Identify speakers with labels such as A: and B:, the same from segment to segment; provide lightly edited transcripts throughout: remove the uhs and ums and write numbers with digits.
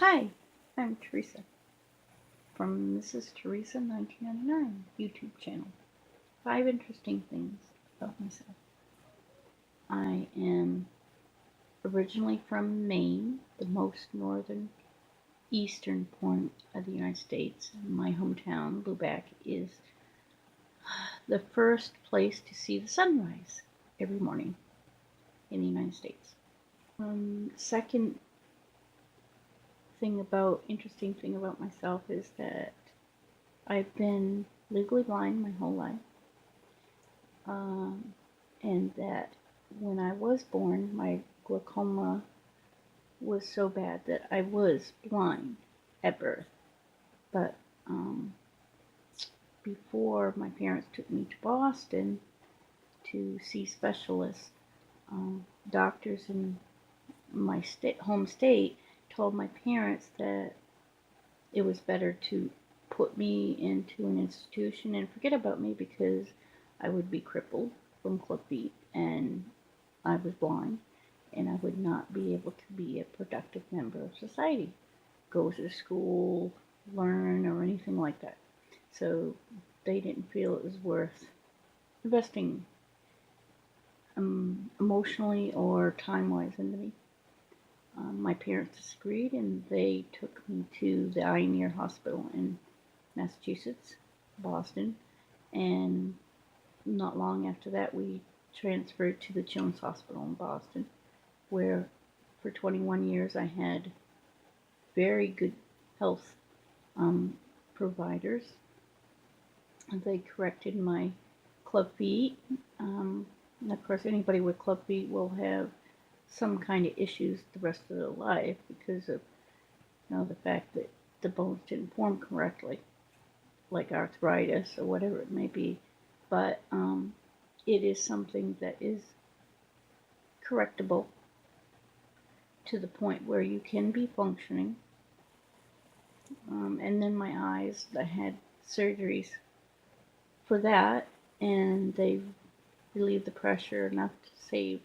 A: Hi, I'm Teresa from mrsteresa1999 YouTube channel. 5 interesting things about myself. I am originally from Maine, the most northern eastern point of the United States. My hometown, Lubac, is the first place to see the sunrise every morning in the United States. Second interesting thing about myself is that I've been legally blind my whole life, and that when I was born, my glaucoma was so bad that I was blind at birth. But before my parents took me to Boston to see specialists, doctors in my home state told my parents that it was better to put me into an institution and forget about me because I would be crippled from club feet and I was blind and I would not be able to be a productive member of society, go to school, learn, or anything like that. So they didn't feel it was worth investing emotionally or time-wise into me. My parents disagreed and they took me to the Eye and Ear Hospital in Massachusetts, Boston, and not long after that we transferred to the Children's Hospital in Boston, where for 21 years I had very good health providers. They corrected my club feet. And of course, anybody with club feet will have some kind of issues the rest of their life because of the fact that the bones didn't form correctly, like arthritis or whatever it may be. But it is something that is correctable to the point where you can be functioning. And then my eyes, I had surgeries for that, and they relieved the pressure enough to save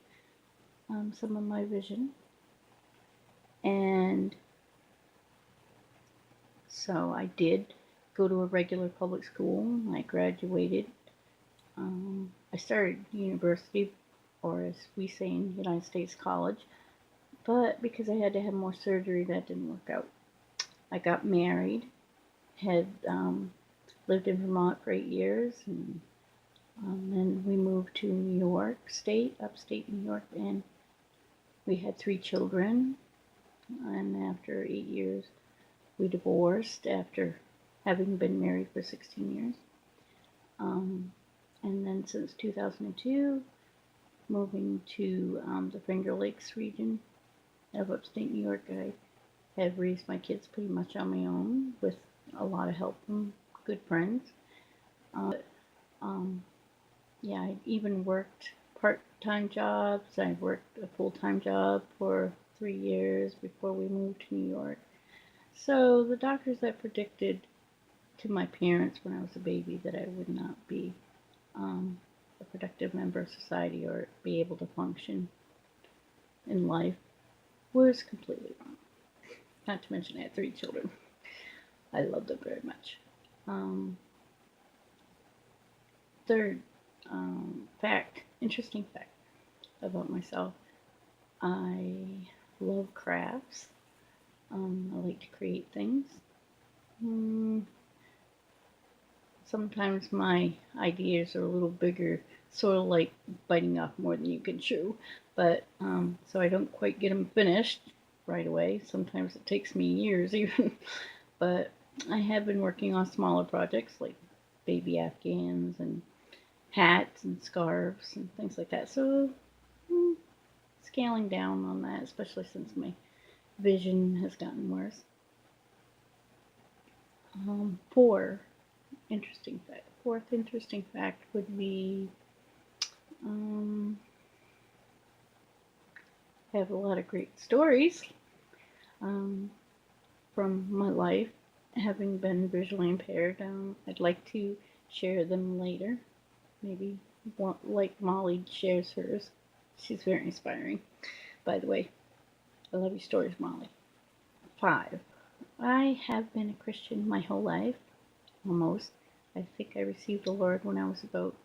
A: some of my vision. And so I did go to a regular public school. I graduated. I started university, or as we say in the United States, college. But because I had to have more surgery, that didn't work out. I got married, had lived in Vermont for 8 years, and then we moved to New York State, upstate New York, and we had 3 children. And after 8 years, we divorced after having been married for 16 years. And then since 2002, moving to the Finger Lakes region of upstate New York, I have raised my kids pretty much on my own with a lot of help from good friends. Yeah, I even worked part-time jobs. I worked a full-time job for 3 years before we moved to New York. So the doctors that predicted to my parents when I was a baby that I would not be a productive member of society or be able to function in life was completely wrong. Not to mention I had 3 children. I loved them very much. Third interesting fact about myself, I love crafts. I like to create things. Sometimes my ideas are a little bigger, sort of like biting off more than you can chew, but so I don't quite get them finished right away. Sometimes it takes me years even, but I have been working on smaller projects like baby Afghans and hats and scarves and things like that. So scaling down on that, especially since my vision has gotten worse. Fourth interesting fact would be I have a lot of great stories from my life having been visually impaired. I'd like to share them later. Maybe like Molly shares hers. She's very inspiring. By the way, I love your stories, Molly. 5. I have been a Christian my whole life, almost. I think I received the Lord when I was about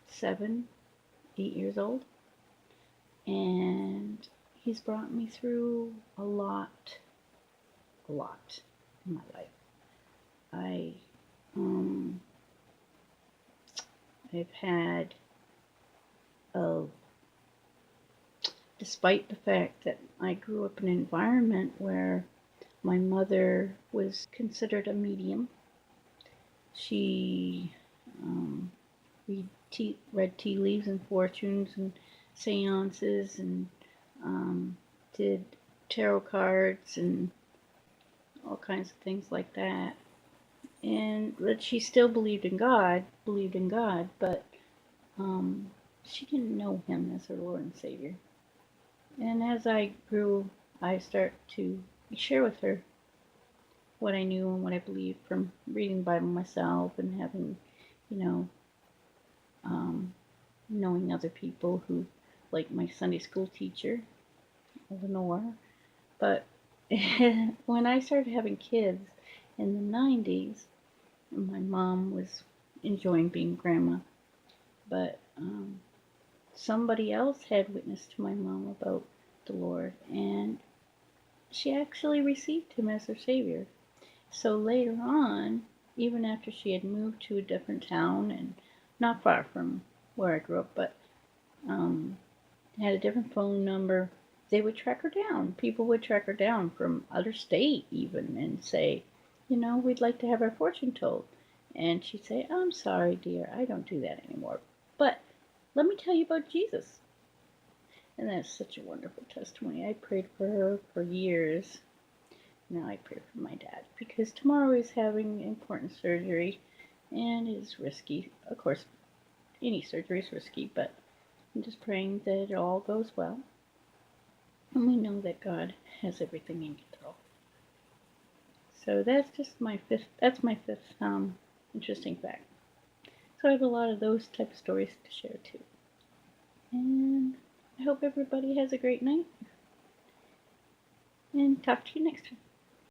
A: 7, 8 years old. And He's brought me through a lot in my life. I've had despite the fact that I grew up in an environment where my mother was considered a medium. She read tea leaves and fortunes and seances and did tarot cards and all kinds of things like that. And that she still believed in God, but she didn't know Him as her Lord and Savior. And as I grew, I started to share with her what I knew and what I believed from reading the Bible myself and having, knowing other people who, like my Sunday school teacher, Lenore. But when I started having kids in the 90s, my mom was enjoying being grandma, but somebody else had witnessed to my mom about the Lord, and she actually received Him as her Savior. So later on, even after she had moved to a different town and not far from where I grew up, but had a different phone number, they would track her down. People would track her down from other state even and say, we'd like to have our fortune told. And she'd say, I'm sorry, dear, I don't do that anymore. But let me tell you about Jesus. And that's such a wonderful testimony. I prayed for her for years. Now I pray for my dad because tomorrow he's having important surgery and it's risky. Of course, any surgery is risky, but I'm just praying that it all goes well. And we know that God has everything in control. So that's just my fifth interesting fact. So I have a lot of those type of stories to share too. And I hope everybody has a great night. And talk to you next time.